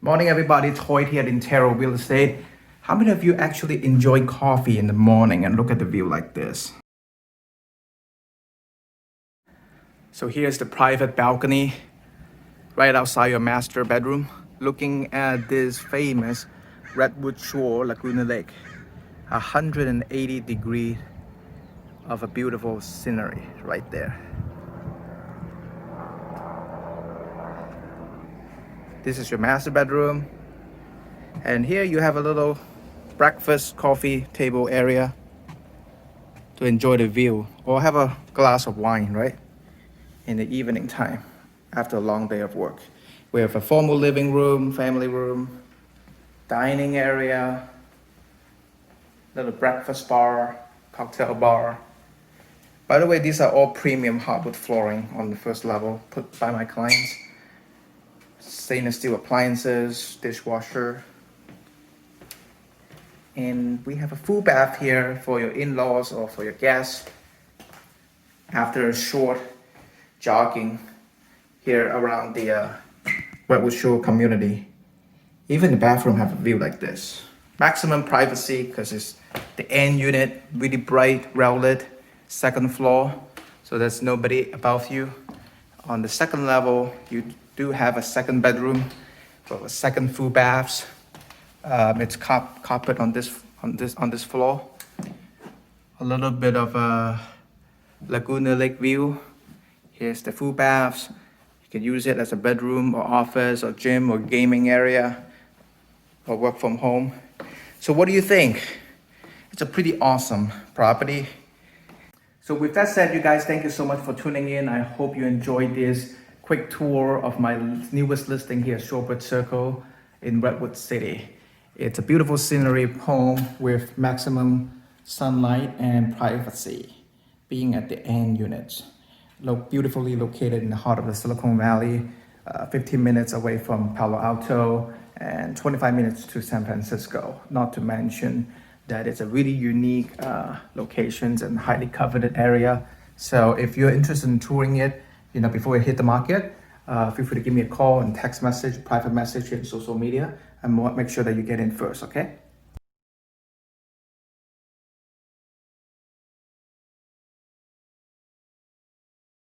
Morning everybody, Toy here in Terrell Real Estate. How many of you actually enjoy coffee in the morning and look at the view like this? So here's the private balcony right outside your master bedroom, looking at this famous Redwood Shores Lagoon Lake. 180 degrees of a beautiful scenery right there. This is your master bedroom. And here you have a little breakfast coffee table area to enjoy the view or have a glass of wine, right? In the evening time after a long day of work. We have a formal living room, family room, dining area, little breakfast bar, cocktail bar. By the way, these are all premium hardwood flooring on the first level put by my clients. Stainless steel appliances, dishwasher. And we have a full bath here for your in-laws or for your guests. After a short jogging here around the Redwood Shore community. Even the bathroom have a view like this. Maximum privacy because it's the end unit, really bright, well-lit, second floor. So there's nobody above you. On the second level, you do have a second bedroom with a second full baths. It's carpet on this floor. A little bit of a Laguna Lake view. Here's the full baths. You can use it as a bedroom or office or gym or gaming area or work from home. So what do you think? It's a pretty awesome property. So with that said, you guys, thank you so much for tuning in. I hope you enjoyed this quick tour of my newest listing here, Shorebird Circle in Redwood City. It's a beautiful scenery home with maximum sunlight and privacy, being at the end units. Beautifully located in the heart of the Silicon Valley, 15 minutes away from Palo Alto and 25 minutes to San Francisco. Not to mention that it's a really unique locations and highly coveted area. So if you're interested in touring it, before you hit the market, feel free to give me a call and text message, private message in social media, and make sure that you get in first, okay?